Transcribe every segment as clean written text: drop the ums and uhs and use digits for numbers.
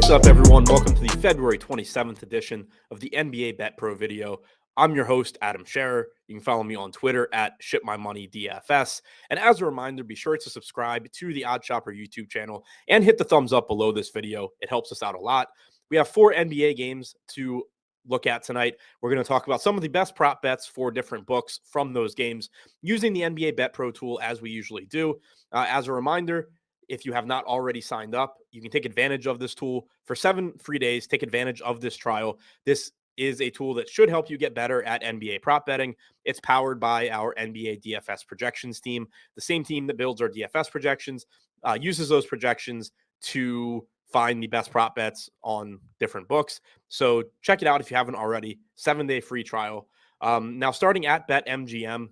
What's up, everyone? Welcome to the February 27th edition of the NBA Bet Pro video. I'm your host, Adam Scherer. You can follow me on Twitter at ShipMyMoneyDFS. And as a reminder, be sure to subscribe to the OddsShopper YouTube channel and hit the thumbs up below this video. It helps us out a lot. We have 4 NBA games to look at tonight. We're going to talk about some of the best prop bets for different books from those games using the NBA Bet Pro tool as we usually do. As a reminder, if you have not already signed up, you can take advantage of this tool for 7 free days. Take advantage of this trial. This is a tool that should help you get better at NBA prop betting. It's powered by our NBA DFS projections team. The same team that builds our DFS projections uses those projections to find the best prop bets on different books. So check it out if you haven't already. 7-day free trial. Now starting at BetMGM,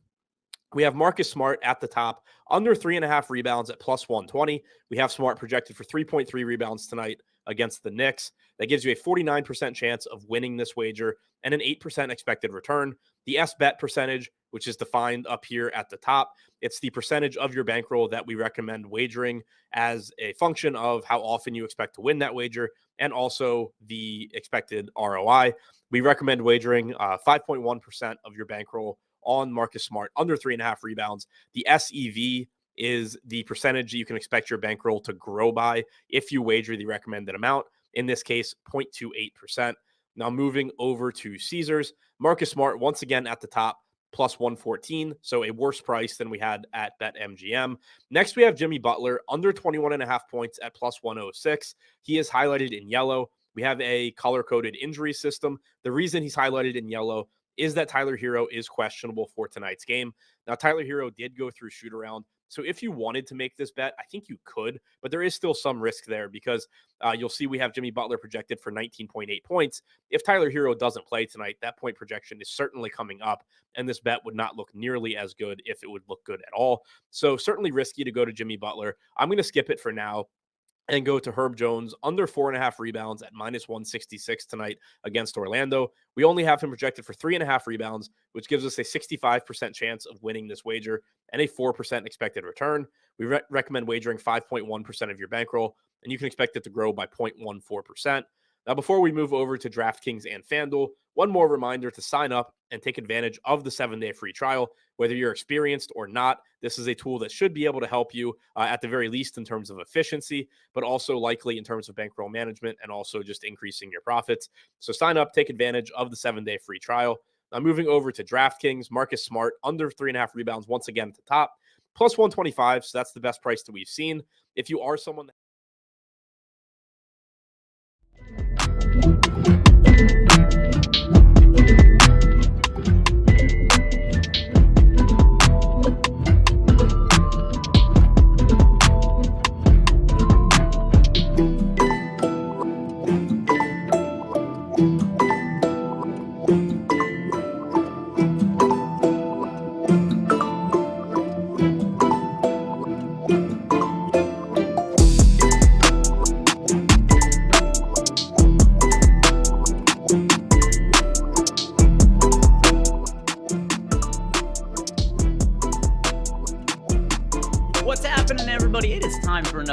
we have Marcus Smart at the top, under 3.5 rebounds at plus 120. We have Smart projected for 3.3 rebounds tonight against the Knicks. That gives you a 49% chance of winning this wager and an 8% expected return. The S-bet percentage, which is defined up here at the top, it's the percentage of your bankroll that we recommend wagering as a function of how often you expect to win that wager and also the expected ROI. We recommend wagering 5.1% of your bankroll on Marcus Smart, under 3.5 rebounds. The SEV is the percentage you can expect your bankroll to grow by if you wager the recommended amount. In this case, 0.28%. Now moving over to Caesars, Marcus Smart once again at the top, plus 114, so a worse price than we had at BetMGM. Next, we have Jimmy Butler, under 21.5 points at plus 106. He is highlighted in yellow. We have a color-coded injury system. The reason he's highlighted in yellow is that Tyler Hero is questionable for tonight's game. Now, Tyler Hero did go through shoot-around, so if you wanted to make this bet, I think you could, but there is still some risk there because you'll see we have Jimmy Butler projected for 19.8 points. If Tyler Hero doesn't play tonight, that point projection is certainly coming up, and this bet would not look nearly as good if it would look good at all. So certainly risky to go to Jimmy Butler. I'm going to skip it for now and go to Herb Jones, under 4.5 rebounds at minus 166 tonight against Orlando. We only have him projected for 3.5 rebounds, which gives us a 65% chance of winning this wager and a 4% expected return. We recommend wagering 5.1% of your bankroll, and you can expect it to grow by 0.14%. Now, before we move over to DraftKings and FanDuel, one more reminder to sign up and take advantage of the 7-day free trial. Whether you're experienced or not, this is a tool that should be able to help you at the very least in terms of efficiency, but also likely in terms of bankroll management and also just increasing your profits. So sign up, take advantage of the 7-day free trial. Now moving over to DraftKings, Marcus Smart, under 3.5 rebounds, once again at the top, plus 125. So that's the best price that we've seen. If you are someone that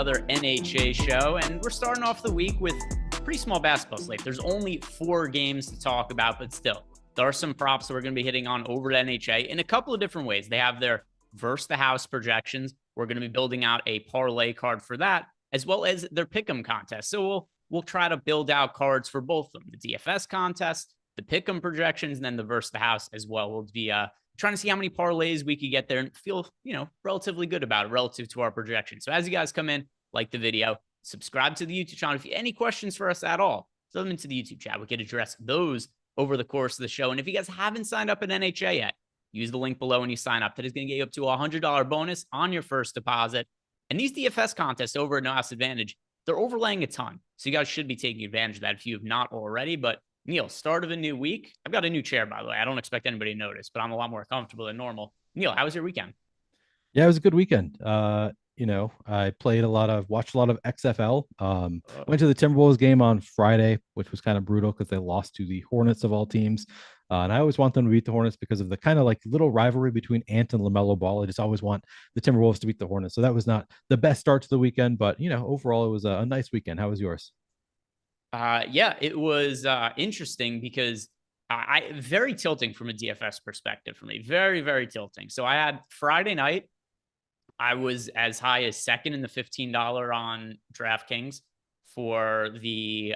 another NHA show, and we're starting off the week with a pretty small basketball slate. There's only 4 games to talk about, but still, there are some props that we're going to be hitting on over at NHA in a couple of different ways. They have their versus the house projections. We're going to be building out a parlay card for that, as well as their pick'em contest. So we'll try to build out cards for both of them, the DFS contest, the pick'em projections, and then the versus the house as well. We'll be trying to see how many parlays we could get there and feel, relatively good about it relative to our projections. So as you guys come in, like the video, subscribe to the YouTube channel. If you have any questions for us at all, throw them into the YouTube chat. We can address those over the course of the show. And if you guys haven't signed up at NHA yet, use the link below when you sign up. That is going to get you up to a $100 bonus on your first deposit. And these DFS contests over at No House Advantage, they're overlaying a ton. So you guys should be taking advantage of that if you have not already. But Neil, start of a new week. I've got a new chair, by the way. I don't expect anybody to notice, but I'm a lot more comfortable than normal. Neil, how was your weekend? Yeah, it was a good weekend. I watched a lot of XFL. Went to the Timberwolves game on Friday, which was kind of brutal because they lost to the Hornets of all teams. And I always want them to beat the Hornets because of the kind of like little rivalry between Ant and LaMelo Ball. I just always want the Timberwolves to beat the Hornets. So that was not the best start to the weekend, but overall it was a nice weekend. How was yours? Yeah, it was interesting because I very tilting from a DFS perspective for me. Very, very tilting. So I had Friday night. I was as high as second in the $15 on DraftKings for the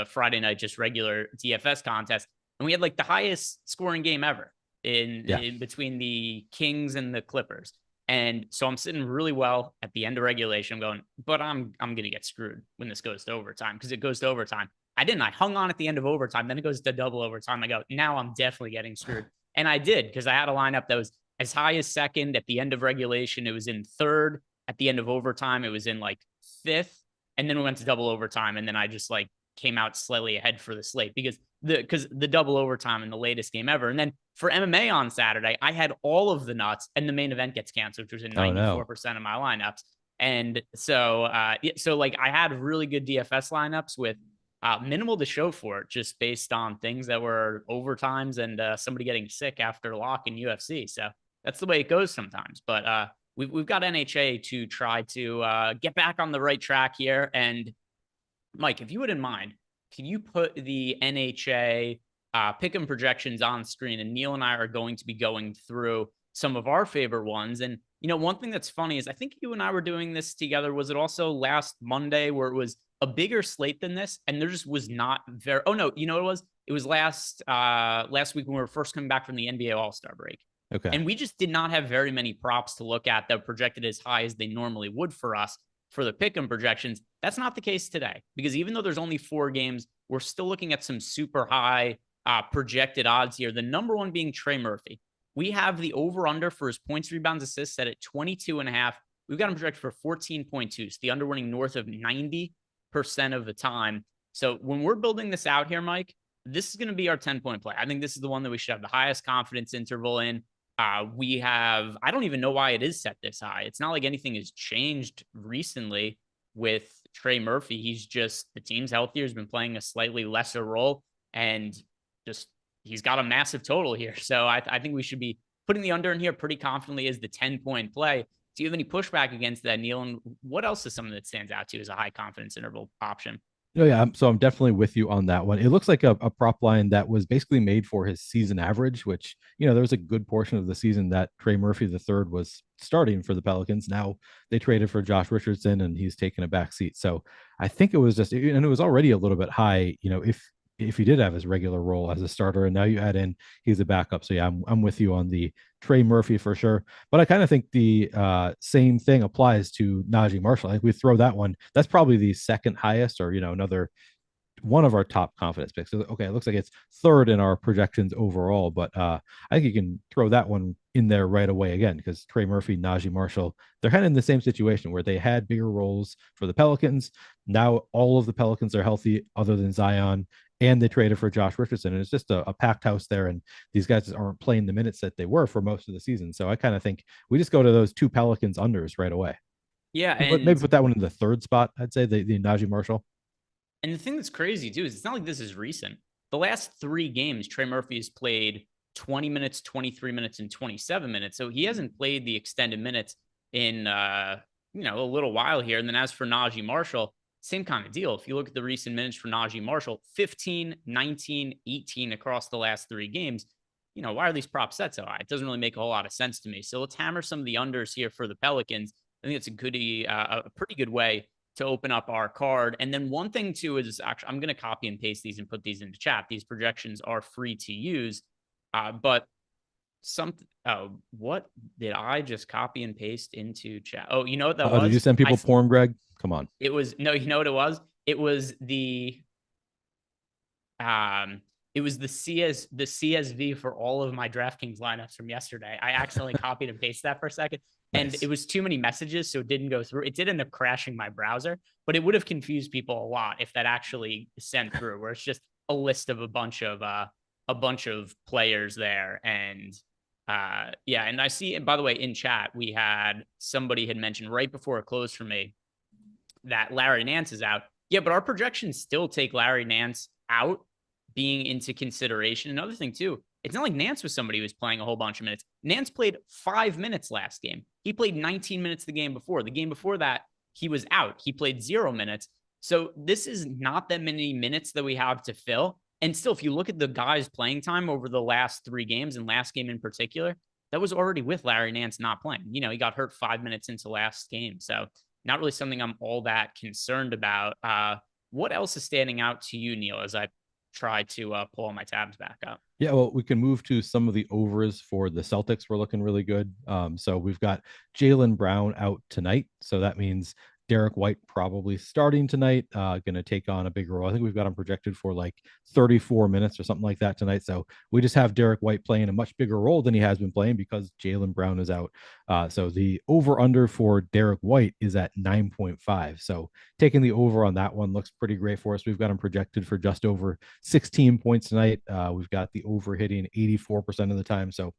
Friday night just regular DFS contest, and we had like the highest scoring game ever in between the Kings and the Clippers. And so I'm sitting really well at the end of regulation. I'm going, but I'm gonna get screwed when this goes to overtime because it goes to overtime. I didn't. I hung on at the end of overtime. Then it goes to double overtime. I go, now I'm definitely getting screwed, and I did because I had a lineup that was as high as second at the end of regulation. It was in third at the end of overtime. It was in like fifth. And then we went to double overtime. And then I just like came out slightly ahead for the slate because the double overtime in the latest game ever. And then for MMA on Saturday, I had all of the nuts and the main event gets canceled, which was in 94% of my lineups. And so like I had really good DFS lineups with minimal to show for it, just based on things that were overtimes and somebody getting sick after lock in UFC. So that's the way it goes sometimes. But we've got NHA to try to get back on the right track here. And Mike, if you wouldn't mind, can you put the NHA pick'em projections on screen? And Neil and I are going to be going through some of our favorite ones. And, one thing that's funny is I think you and I were doing this together. Was it also last Monday where it was a bigger slate than this? And there just was not very, oh no, it was? It was last week when we were first coming back from the NBA All-Star break. Okay. And we just did not have very many props to look at that projected as high as they normally would for us for the pick'em projections. That's not the case today, because even though there's only 4 games, we're still looking at some super high projected odds here. The number one being Trey Murphy. We have the over-under for his points, rebounds, assists set at 22.5. We've got him projected for 14.2. So the under winning north of 90% of the time. So when we're building this out here, Mike, this is going to be our 10-point play. I think this is the one that we should have the highest confidence interval in. I don't even know why it is set this high. It's not like anything has changed recently with Trey Murphy. He's just, the team's healthier, has been playing a slightly lesser role, and just, he's got a massive total here. So I think we should be putting the under in here pretty confidently as the 10-point play. Do you have any pushback against that, Neil? And what else is something that stands out to you as a high confidence interval option? Yeah, so I'm definitely with you on that one. It looks like a prop line that was basically made for his season average, which, there was a good portion of the season that Trey Murphy III was starting for the Pelicans. Now they traded for Josh Richardson and he's taken a back seat. So I think it was just, and it was already a little bit high, if he did have his regular role as a starter, and now you add in he's a backup. So yeah, I'm with you on the Trey Murphy for sure. But I kind of think the same thing applies to Najee Marshall. I think we throw that one. That's probably the second highest, or another one of our top confidence picks. So, okay, it looks like it's third in our projections overall, but I think you can throw that one in there right away again, because Trey Murphy, Najee Marshall, they're kind of in the same situation where they had bigger roles for the Pelicans. Now all of the Pelicans are healthy other than Zion, and they traded for Josh Richardson, and it's just a packed house there, and these guys aren't playing the minutes that they were for most of the season. So I kind of think we just go to those 2 Pelicans unders right away. Yeah, and maybe put that one in the third spot, I'd say, the Najee Marshall. And the thing that's crazy too is it's not like this is recent. The last 3 games, Trey Murphy has played 20 minutes, 23 minutes, and 27 minutes. So he hasn't played the extended minutes in a little while here. And then as for Najee Marshall, same kind of deal. If you look at the recent minutes for Najee Marshall, 15, 19, 18 across the last 3 games. why are these props set so high? It doesn't really make a whole lot of sense to me. So let's hammer some of the unders here for the Pelicans. I think it's a pretty good way to open up our card. And then one thing too is actually, I'm going to copy and paste these and put these into chat. These projections are free to use, but what did I just copy and paste into chat? Oh, you know what that was? Did you send people porn, Greg? Come on. It was, no, you know what it was? It was the CSV for all of my DraftKings lineups from yesterday. I accidentally copied and pasted that for a second. And Nice. it was too many messages, so it didn't go through. It did end up crashing my browser, but it would have confused people a lot if that actually sent through, where it's just a list of a bunch of players there. And yeah, and I see, and by the way, in chat, we had somebody had mentioned right before it closed for me that Larry Nance is out. Yeah, but our projections still take Larry Nance out being into consideration. Another thing too, it's not like Nance was somebody who was playing a whole bunch of minutes. Nance played 5 minutes last game. He played 19 minutes the game before. The game before that, he was out. He played 0 minutes. So this is not that many minutes that we have to fill. And still, if you look at the guys' playing time over the last 3 games, and last game in particular, that was already with Larry Nance not playing. He got hurt 5 minutes into last game. So not really something I'm all that concerned about. What else is standing out to you, Neil, as I try to pull all my tabs back up? Yeah, well, we can move to some of the overs for the Celtics. We're looking really good. So we've got Jaylen Brown out tonight. So that means Derek White probably starting tonight, going to take on a bigger role. I think we've got him projected for like 34 minutes or something like that tonight. So we just have Derek White playing a much bigger role than he has been playing because Jaylen Brown is out. So the over under for Derek White is at 9.5. So taking the over on that one looks pretty great for us. We've got him projected for just over 16 points tonight. We've got the over hitting 84% of the time. So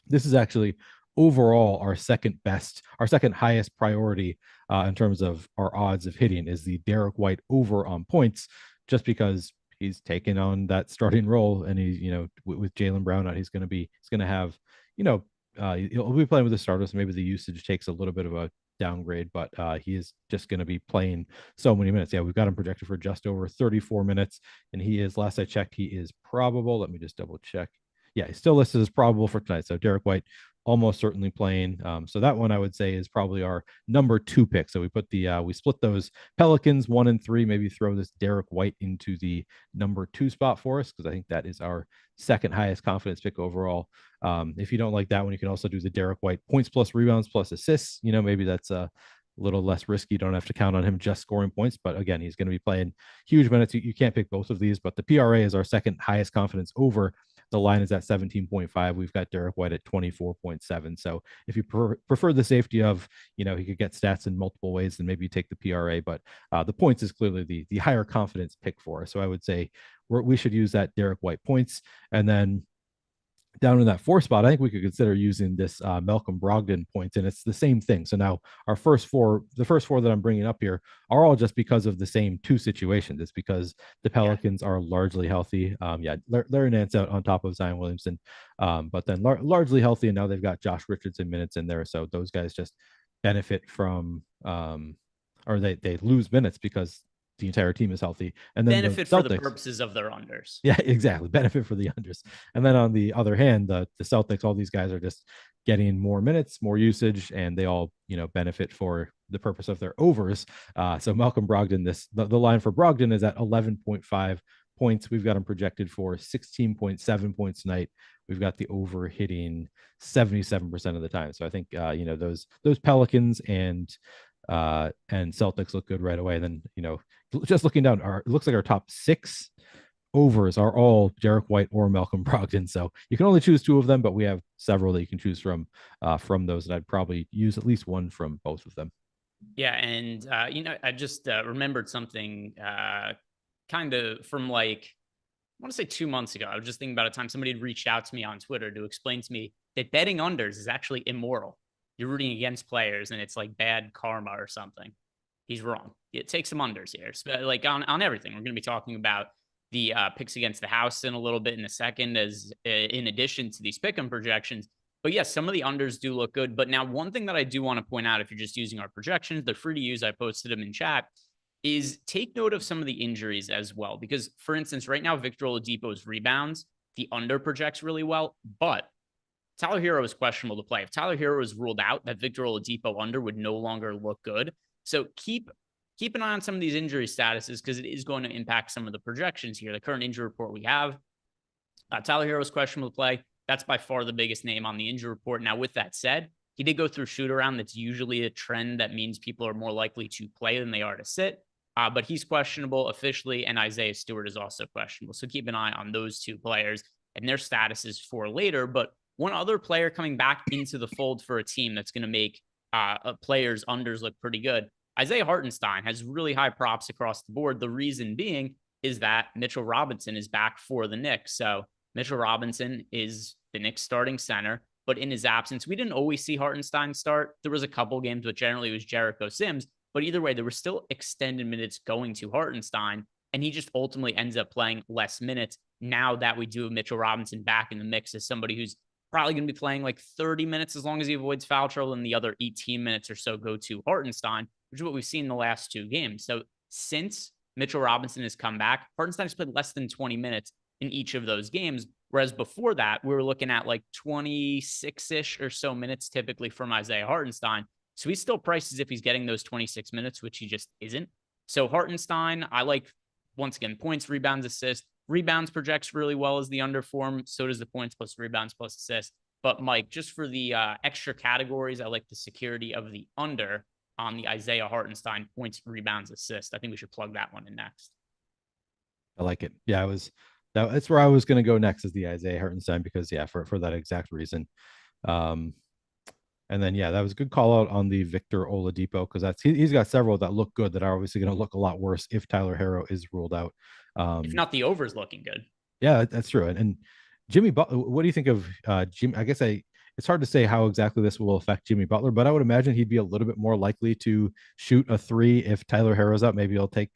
this is actually overall our second highest priority in terms of our odds of hitting is the Derek White over on points, just because he's taken on that starting role, and he's with Jaylen Brown out, he's going to have he'll be playing with the starters. So maybe the usage takes a little bit of a downgrade, but he is just going to be playing so many minutes. Yeah, we've got him projected for just over 34 minutes, and he is, last I checked, he is probable. Let me just double check. Yeah, he's still listed as probable for tonight. So Derek White almost certainly playing. So that one I would say is probably our number 2 pick. So we put we split those Pelicans 1 and 3, maybe throw this Derek White into the number 2 spot for us, because I think that is our second highest confidence pick overall. If you don't like that one, you can also do the Derek White points plus rebounds plus assists. Maybe that's a little less risky. You don't have to count on him just scoring points, but again, he's going to be playing huge minutes. You can't pick both of these, but the PRA is our second highest confidence over. The line is at 17.5. We've got Derek White at 24.7. So if you prefer the safety of, he could get stats in multiple ways, then maybe you take the PRA, but the points is clearly the higher confidence pick for us. So I would say we should use that Derek White points. And then down in that 4 spot, I think we could consider using this Malcolm Brogdon points, and it's the same thing. So now the first 4 that I'm bringing up here are all just because of the same 2 situations. It's because the Pelicans are largely healthy. Larry Nance out on top of Zion Williamson, but then largely healthy, and now they've got Josh Richardson minutes in there. So those guys just benefit from, or they lose minutes because the entire team is healthy, and then benefit for the purposes of their unders. Yeah, exactly. Benefit for the unders. And then on the other hand, the Celtics, all these guys are just getting more minutes, more usage, and they all benefit for the purpose of their overs. So Malcolm Brogdon, the line for Brogdon is at 11.5 points. We've got him projected for 16.7 points tonight. We've got the over hitting 77% of the time. So I think those Pelicans and Celtics look good right away. And then just looking down, it looks like our top 6 overs are all Derek White or Malcolm Brogdon. So you can only choose 2 of them, but we have several that you can choose from those, and I'd probably use at least one from both of them. Yeah, and I just remembered something kind of from I want to say 2 months ago. I was just thinking about a time somebody had reached out to me on Twitter to explain to me that betting unders is actually immoral. You're rooting against players and it's like bad karma or something. He's wrong. It takes some unders here. Like on everything. We're going to be talking about the picks against the house in a little bit in a second, as in addition to these pick'em projections. But yes, some of the unders do look good. But now one thing that I do want to point out, if you're just using our projections, they're free to use. I posted them in chat, is take note of some of the injuries as well. Because for instance, right now, Victor Oladipo's rebounds the under projects really well, but Tyler Hero is questionable to play. If Tyler Hero is ruled out, that Victor Oladipo under would no longer look good. So keep an eye on some of these injury statuses because it is going to impact some of the projections here. The current injury report we have, Tyler Hero is questionable to play. That's by far the biggest name on the injury report. Now, with that said, he did go through shoot around. That's usually a trend that means people are more likely to play than they are to sit. But he's questionable officially, and Isaiah Stewart is also questionable. So keep an eye on those two players and their statuses for later. But one other player coming back into the fold for a team that's going to make players' unders look pretty good. Isaiah Hartenstein has really high props across the board. The reason being is that Mitchell Robinson is back for the Knicks. So Mitchell Robinson is the Knicks starting center, but in his absence, we didn't always see Hartenstein start. There was a couple games, but generally it was Jericho Sims. But either way, there were still extended minutes going to Hartenstein, and he just ultimately ends up playing less minutes now that we do have Mitchell Robinson back in the mix as somebody who's probably going to be playing like 30 minutes as long as he avoids foul trouble, and the other 18 minutes or so go to Hartenstein, which is what we've seen in the last two games. So since Mitchell Robinson has come back, Hartenstein has played less than 20 minutes in each of those games. Whereas before that, we were looking at like 26-ish or so minutes typically from Isaiah Hartenstein. So he's still priced as if he's getting those 26 minutes, which he just isn't. So Hartenstein, I like, once again, points, rebounds, assists. Rebounds projects really well as the under form. So does the points plus rebounds plus assists. But Mike, just for the extra categories, I like the security of the under on the Isaiah Hartenstein points, rebounds, assists. I think we should plug that one in next. I like it. Yeah, that's where I was going to go next, is the Isaiah Hartenstein, because for that exact reason. And then, that was a good call out on the Victor Oladipo, because he's got several that look good that are obviously going to look a lot worse if Tyler Hero is ruled out. If not, the over is looking good. Yeah, that's true. And Jimmy Butler, what do you think of Jimmy? I guess it's hard to say how exactly this will affect Jimmy Butler, but I would imagine he'd be a little bit more likely to shoot a three if Tyler Hero's out. Maybe he'll take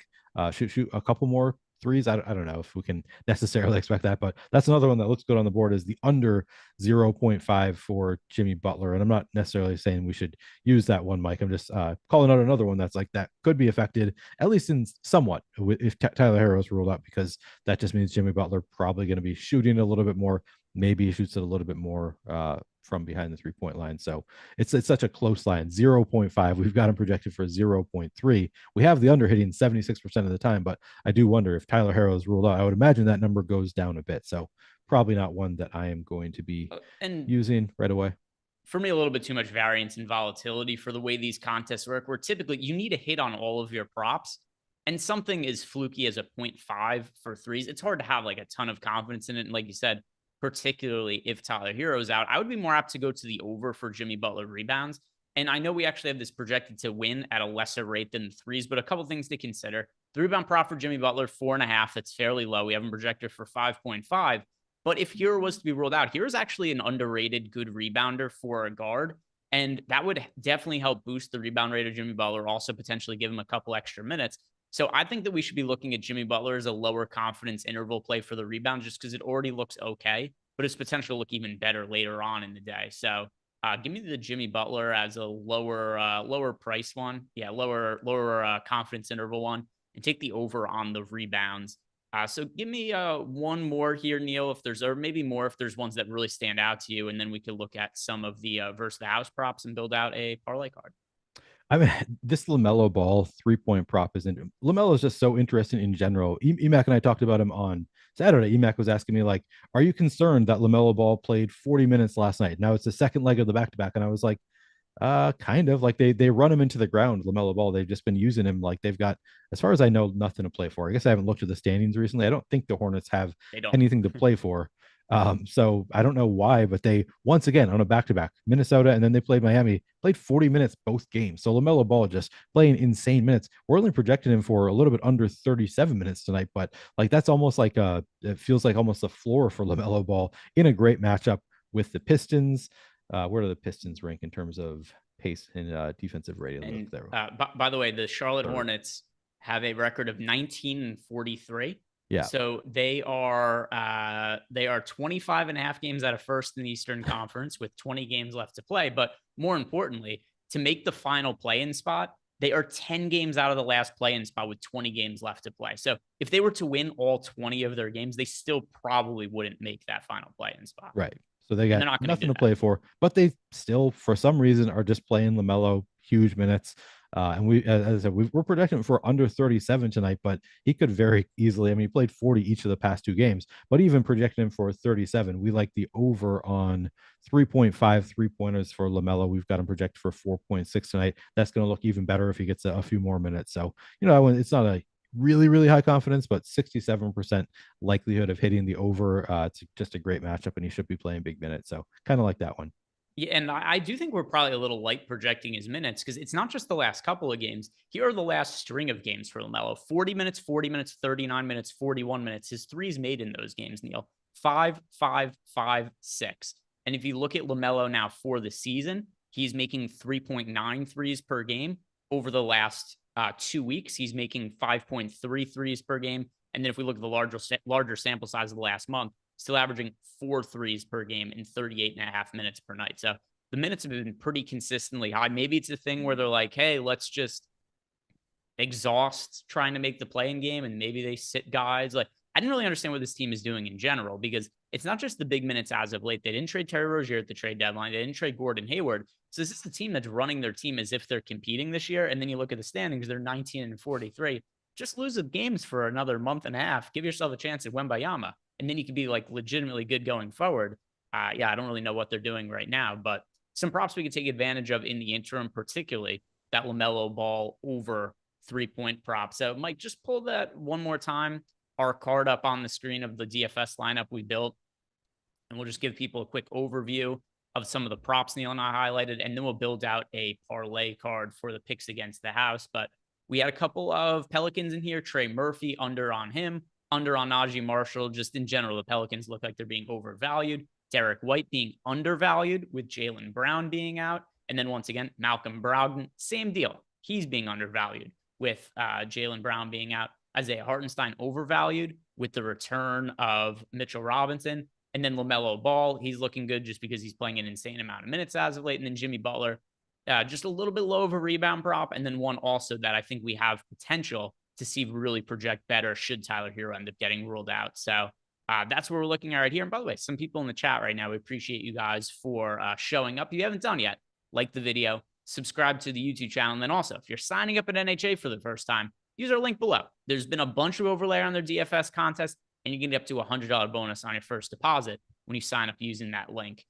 shoot a couple more threes. I don't know if we can necessarily expect that, but that's another one that looks good on the board, is the under 0.5 for Jimmy Butler. And I'm not necessarily saying we should use that one, Mike. I'm just calling out another one that's like that could be affected, at least in somewhat, if Tyler Hero is ruled out, because that just means Jimmy Butler probably going to be shooting a little bit more. Maybe he shoots it a little bit more from behind the 3-point line. So it's such a close line. 0.5. We've got him projected for 0.3. We have the under hitting 76% of the time, but I do wonder if Tyler Hero is ruled out. I would imagine that number goes down a bit. So probably not one that I am going to be using right away. For me, a little bit too much variance and volatility for the way these contests work, where typically you need to hit on all of your props, and something as fluky as a 0.5 for threes, it's hard to have like a ton of confidence in it. And like you said, particularly if Tyler Hero's out, I would be more apt to go to the over for Jimmy Butler rebounds. And I know we actually have this projected to win at a lesser rate than the threes, but a couple things to consider. The rebound prop for Jimmy Butler, 4.5. That's fairly low. We have him projected for 5.5. But if Hero was to be ruled out, Hero's actually an underrated good rebounder for a guard. And that would definitely help boost the rebound rate of Jimmy Butler, also potentially give him a couple extra minutes. So I think that we should be looking at Jimmy Butler as a lower confidence interval play for the rebound, just because it already looks okay, but its potential to look even better later on in the day. So give me the Jimmy Butler as a lower price one. Yeah, lower confidence interval one, and take the over on the rebounds. So give me one more here, Neil, or maybe more if there's ones that really stand out to you, and then we could look at some of the versus the house props and build out a parlay card. I mean, this LaMelo Ball 3-point prop LaMelo is just so interesting in general. Emac and I talked about him on Saturday. Emac was asking me, like, are you concerned that LaMelo Ball played 40 minutes last night? Now it's the second leg of the back-to-back. And I was like, kind of. Like they run him into the ground, LaMelo Ball. They've just been using him like they've got, as far as I know, nothing to play for. I guess I haven't looked at the standings recently. I don't think the Hornets have anything to play for. So I don't know why, but they, once again, on a back-to-back, Minnesota, and then they played Miami, played 40 minutes both games. So LaMelo Ball just playing insane minutes. We're only projecting him for a little bit under 37 minutes tonight, but like that's almost like it feels like almost a floor for LaMelo Ball in a great matchup with the Pistons. Where do the Pistons rank in terms of pace and defensive rating? By the way, the Charlotte Hornets have a record of 19-43. Yeah. So they are 25 and a half games out of first in the Eastern Conference with 20 games left to play. But more importantly, to make the final play-in spot, They are 10 games out of the last play-in spot with 20 games left to play. So if they were to win all 20 of their games, they still probably wouldn't make that final play-in spot. Right. So they And got they're not going nothing do to that. play for, but they still, for some reason, are just playing LaMelo huge minutes. And we, as I said, we're projecting for under 37 tonight, but he could very easily. I mean, he played 40 each of the past 2 games, but even projecting him for 37, we like the over on 3.5 3-pointers for LaMelo. We've got him projected for 4.6 tonight. That's going to look even better if he gets a few more minutes. So, it's not a really high confidence, but 67% likelihood of hitting the over. It's just a great matchup, and he should be playing big minutes. So kind of like that one. Yeah, and I do think we're probably a little light projecting his minutes because it's not just the last couple of games. Here are the last string of games for LaMelo: 40 minutes, 40 minutes, 39 minutes, 41 minutes. His threes made in those games, Neil, 5, 5, 5, 6. And if you look at LaMelo now for the season, he's making 3.9 threes per game. Over the last 2 weeks, he's making 5.3 threes per game. And then if we look at the larger sample size of the last month, still averaging 4 threes per game in 38.5 minutes per night. So the minutes have been pretty consistently high. Maybe it's a thing where they're like, hey, let's just exhaust trying to make the play-in game, and maybe they sit guys. Like, I didn't really understand what this team is doing in general, because it's not just the big minutes as of late. They didn't trade Terry Rozier at the trade deadline. They didn't trade Gordon Hayward. So this is the team that's running their team as if they're competing this year. And then you look at the standings, they're 19 and 43. Just lose the games for another month and a half. Give yourself a chance at Wembayama, and then you could be like legitimately good going forward. Yeah, I don't really know what they're doing right now, but some props we could take advantage of in the interim, particularly that LaMelo Ball over 3-point prop. So Mike, just pull that one more time, our card up on the screen of the DFS lineup we built, and we'll just give people a quick overview of some of the props Neil and I highlighted, and then we'll build out a parlay card for the picks against the house. But we had a couple of Pelicans in here. Trey Murphy, under on him, under on Najee Marshall. Just in general, the Pelicans look like they're being overvalued. Derek White being undervalued with Jaylen Brown being out. And then once again, Malcolm Brogdon, same deal. He's being undervalued with Jaylen Brown being out. Isaiah Hartenstein overvalued with the return of Mitchell Robinson. And then LaMelo Ball, he's looking good just because he's playing an insane amount of minutes as of late. And then Jimmy Butler, just a little bit low of a rebound prop. And then one also that I think we have potential to see really project better should Tyler Hero end up getting ruled out. So that's what we're looking at right here. And by the way, some people in the chat right now, we appreciate you guys for showing up. If you haven't done yet, like the video, subscribe to the YouTube channel. And then also, if you're signing up at NHA for the first time, use our link below. There's been a bunch of overlay on their DFS contest, and you can get up to a $100 bonus on your first deposit when you sign up using that link.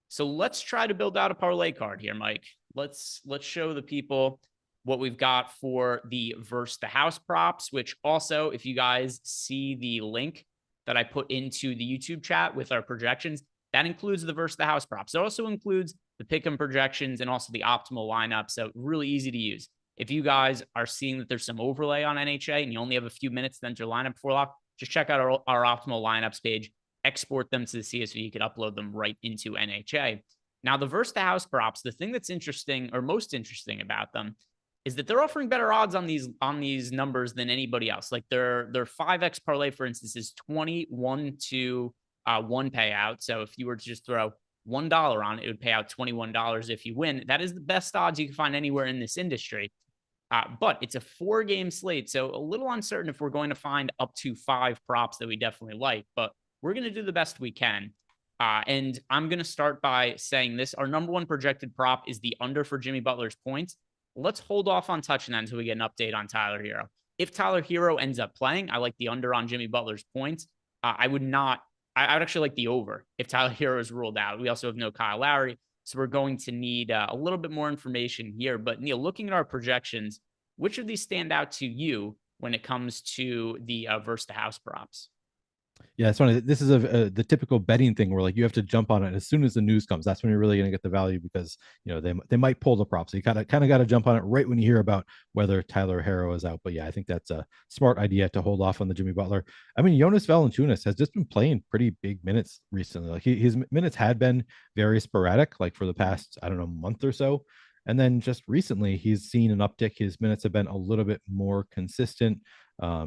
So let's try to build out a parlay card here, Mike. Let's show the people what we've got for the versus the house props, which also, if you guys see the link that I put into the YouTube chat with our projections, that includes the versus the house props. It also includes the pick'em projections and also the optimal lineup. So really easy to use. If you guys are seeing that there's some overlay on NHA and you only have a few minutes to enter your lineup before lock, just check out our optimal lineups page, export them to the CSV. You could upload them right into NHA. Now, the versus the house props, the thing that's interesting or most interesting about them is that they're offering better odds on these numbers than anybody else. Like their 5x parlay, for instance, is 21 to 1 payout. So if you were to just throw $1 on it, it would pay out $21 if you win. That is the best odds you can find anywhere in this industry. But it's a 4-game slate, so a little uncertain if we're going to find up to 5 props that we definitely like, but we're going to do the best we can. And I'm going to start by saying this. Our number one projected prop is the under for Jimmy Butler's points. Let's hold off on touching that until we get an update on Tyler Hero. If Tyler Hero ends up playing, I like the under on Jimmy Butler's points. I would actually like the over if Tyler Hero is ruled out. We also have no Kyle Lowry. So we're going to need a little bit more information here. But Neil, looking at our projections, which of these stand out to you when it comes to the versus the house props? Yeah, it's funny. This is the typical betting thing where like you have to jump on it as soon as the news comes. That's when you're really going to get the value because they might pull the props. So you kind of got to jump on it right when you hear about whether Tyler Hero is out. But yeah, I think that's a smart idea to hold off on the Jimmy Butler. I mean, Jonas Valanciunas has just been playing pretty big minutes recently. Like his minutes had been very sporadic, like for the past month or so. And then just recently, he's seen an uptick. His minutes have been a little bit more consistent.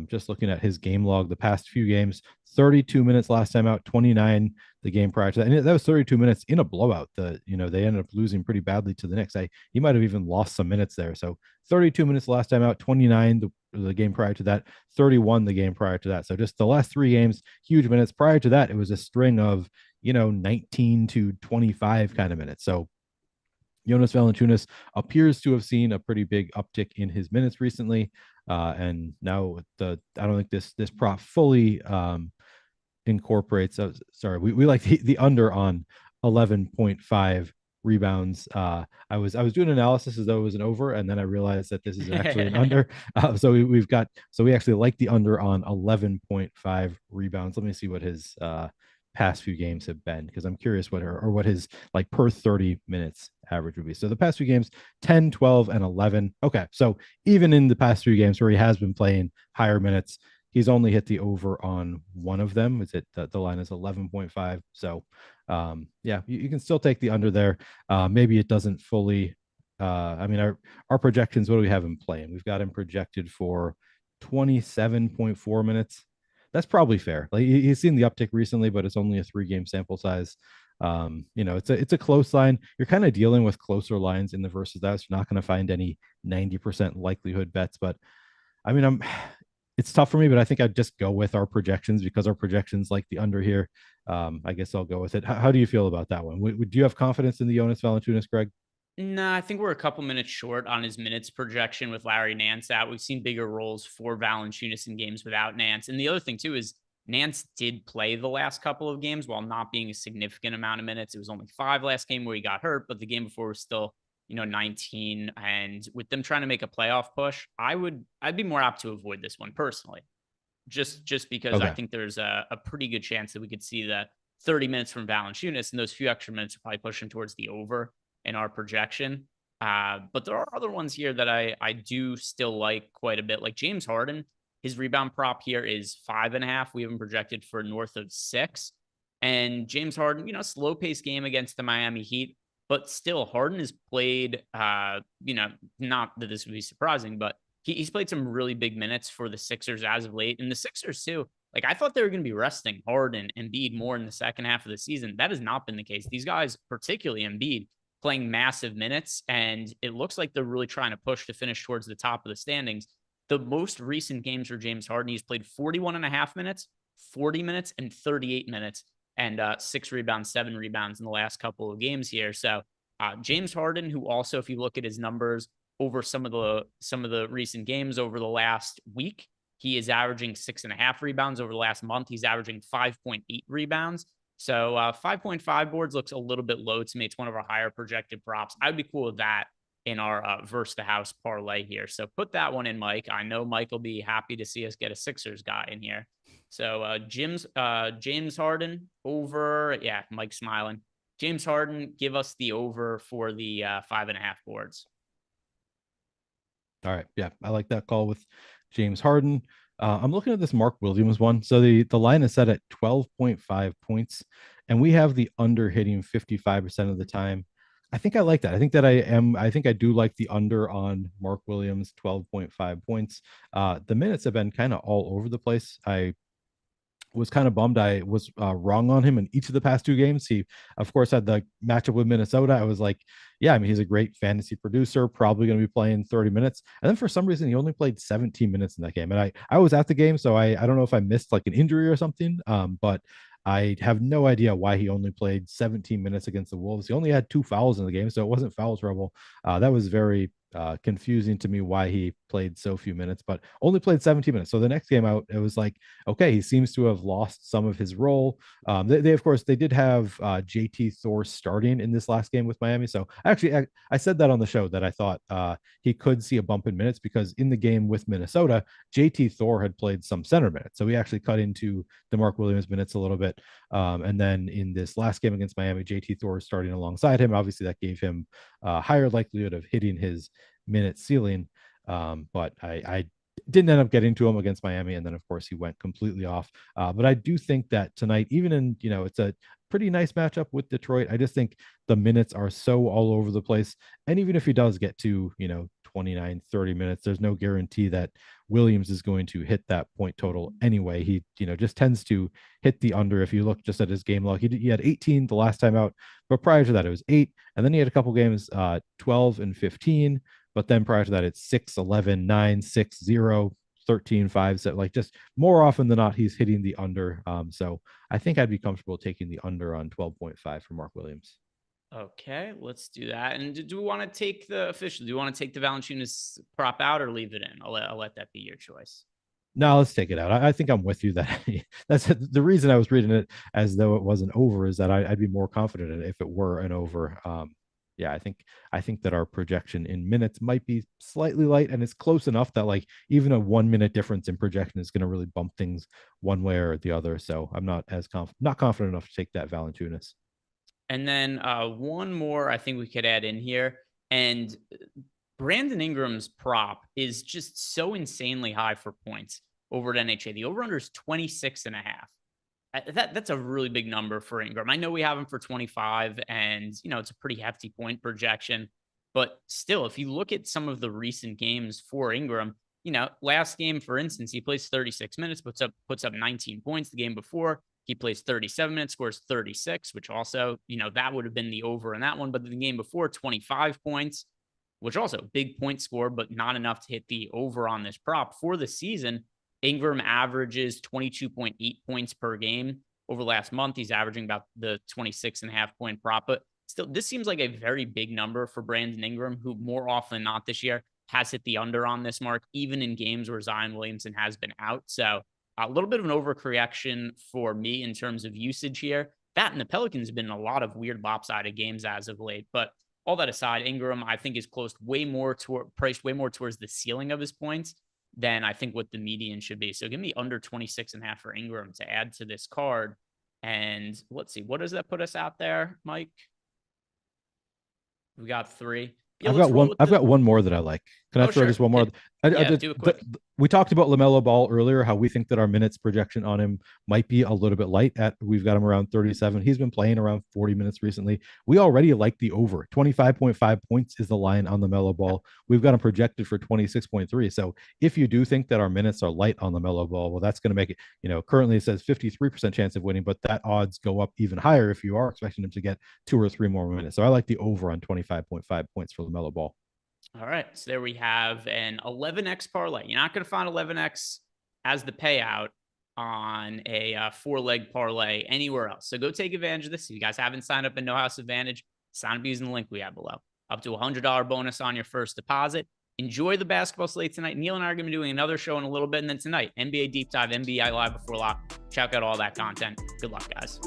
Just looking at his game log, the past few games, 32 minutes last time out, 29 the game prior to that, and that was 32 minutes in a blowout. They ended up losing pretty badly to the Knicks. He might have even lost some minutes there. So 32 minutes last time out, 29 the game prior to that, 31 the game prior to that. So just the last 3 games, huge minutes. Prior to that, it was a string of 19 to 25 kind of minutes. So Jonas Valanciunas appears to have seen a pretty big uptick in his minutes recently, and now I don't think this prop fully incorporates. Sorry, we like the under on 11.5 rebounds. I was doing analysis as though it was an over, and then I realized that this is actually an under. So we actually like the under on 11.5 rebounds. Let me see what his past few games have been, because I'm curious what his like per 30 minutes average would be. So the past few games, 10, 12, and 11. Okay, so even in the past few games where he has been playing higher minutes, he's only hit the over on one of them. Is it the line is 11.5? So yeah, you can still take the under there. Maybe it doesn't fully. I mean, our projections. What do we have him playing? We've got him projected for 27.4 minutes. That's probably fair. Like he's seen the uptick recently, but it's only a 3-game sample size. It's a close line. You're kind of dealing with closer lines in the versus that. So you're not going to find any 90% likelihood bets. But I mean, it's tough for me, but I think I'd just go with our projections because our projections like the under here. I guess I'll go with it. How do you feel about that one? Do you have confidence in the Jonas Valanciunas, Greg? No, I think we're a couple minutes short on his minutes projection with Larry Nance out. We've seen bigger roles for Valanciunas in games without Nance. And the other thing, too, is Nance did play the last couple of games while not being a significant amount of minutes. It was only 5 last game where he got hurt, but the game before was still, 19. And with them trying to make a playoff push, I'd be more apt to avoid this one personally, just because Okay. I think there's a pretty good chance that we could see the 30 minutes from Valanciunas, and those few extra minutes are probably pushing towards the over in our projection. But there are other ones here that I do still like quite a bit. Like James Harden, his rebound prop here is 5.5. We have him projected for north of 6. And James Harden, slow pace game against the Miami Heat, but still Harden has played, not that this would be surprising, but he's played some really big minutes for the Sixers as of late. And the Sixers too, like I thought they were going to be resting Harden and Embiid more in the second half of the season. That has not been the case. These guys, particularly Embiid, playing massive minutes, and it looks like they're really trying to push to finish towards the top of the standings. The most recent games for James Harden, he's played 41.5 minutes, 40 minutes, and 38 minutes, and 6 rebounds, 7 rebounds in the last couple of games here. So James Harden, who also, if you look at his numbers over some of the recent games over the last week, he is averaging 6.5 rebounds. Over the last month, he's averaging 5.8 rebounds. So 5.5 boards looks a little bit low to me. It's one of our higher projected props. I'd be cool with that in our versus the house parlay here. So put that one in, Mike. I know Mike will be happy to see us get a Sixers guy in here. So James Harden over. Yeah, Mike's smiling. James Harden, give us the over for the 5.5 boards. All right. Yeah, I like that call with James Harden. I'm looking at this Mark Williams one. So the line is set at 12.5 points, and we have the under hitting 55% of the time. I think I like that. I think I do like the under on Mark Williams, 12.5 points. The minutes have been kind of all over the place. I was kind of bummed I was wrong on him in each of the past 2 games. He, of course, had the matchup with Minnesota. I was like, yeah, I mean, he's a great fantasy producer, probably going to be playing 30 minutes. And then for some reason, he only played 17 minutes in that game. And I was at the game, so I don't know if I missed like an injury or something, but I have no idea why he only played 17 minutes against the Wolves. He only had 2 fouls in the game, so it wasn't foul trouble. That was very confusing to me why he played so few minutes, but only played 17 minutes. So the next game out, it was like, okay, he seems to have lost some of his role. They of course, they did have JT Thor starting in this last game with Miami. So actually, I said that on the show that I thought he could see a bump in minutes because in the game with Minnesota, JT Thor had played some center minutes. So we actually cut into the Mark Williams minutes a little bit. And then in this last game against Miami, JT Thor starting alongside him. Obviously, that gave him a higher likelihood of hitting his minute ceiling. But I didn't end up getting to him against Miami. And then, of course, he went completely off. But I do think that tonight, even in, it's a pretty nice matchup with Detroit. I just think the minutes are so all over the place. And even if he does get to, 29, 30 minutes, there's no guarantee that Williams is going to hit that point total anyway. He, just tends to hit the under. If you look just at his game log, he had 18 the last time out, but prior to that, it was 8. And then he had a couple games, 12 and 15. But then prior to that, it's 6, 11, 9, 6, 0, 13, 5. So like just more often than not, he's hitting the under. So I think I'd be comfortable taking the under on 12.5 for Mark Williams. Okay, let's do that. And do we want to take the official? Do you want to take the Valanciunas prop out or leave it in? I'll let that be your choice. No, let's take it out. I think I'm with you that that's the reason I was reading it as though it was an over is that I'd be more confident in it if it were an over. Yeah, I think that our projection in minutes might be slightly light, and it's close enough that like even a 1 minute difference in projection is going to really bump things one way or the other. So I'm not as not confident enough to take that Valanciunas. And then one more I think we could add in here. And Brandon Ingram's prop is just so insanely high for points over at NHA. The over-under is 26.5. That's a really big number for Ingram. I know we have him for 25, and, it's a pretty hefty point projection. But still, if you look at some of the recent games for Ingram, last game, for instance, he plays 36 minutes, puts up 19 points. The game before, he plays 37 minutes, scores 36, which also, that would have been the over in that one. But the game before, 25 points, which also big point score, but not enough to hit the over on this prop. For the season, Ingram averages 22.8 points per game. Over last month, he's averaging about the 26.5 point prop. But still, this seems like a very big number for Brandon Ingram, who more often than not this year has hit the under on this mark, even in games where Zion Williamson has been out. So a little bit of an overcorrection for me in terms of usage here. That and the Pelicans have been in a lot of weird lopsided games as of late. But all that aside, Ingram, I think, is priced way more towards the ceiling of his points than I think what the median should be. So give me under 26.5 for Ingram to add to this card. And let's see, what does that put us out there, Mike? We got 3. Yeah, I've got one more that I like. Can I throw just one more? Do it quick. We talked about LaMelo Ball earlier, how we think that our minutes projection on him might be a little bit light. We've got him around 37. He's been playing around 40 minutes recently. We already like the over. 25.5 points is the line on LaMelo Ball. We've got him projected for 26.3. So if you do think that our minutes are light on LaMelo Ball, well, that's going to make it, currently it says 53% chance of winning, but that odds go up even higher if you are expecting him to get 2 or 3 more minutes. So I like the over on 25.5 points for LaMelo Ball. All right, so there we have an 11x parlay. You're not going to find 11x as the payout on a 4-leg parlay anywhere else. So go take advantage of this. If you guys haven't signed up in No House Advantage, sign up using the link we have below. Up to $100 bonus on your first deposit. Enjoy the basketball slate tonight. Neil and I are going to be doing another show in a little bit. And then tonight, NBA Deep Dive, NBA Live Before Lock. Check out all that content. Good luck, guys.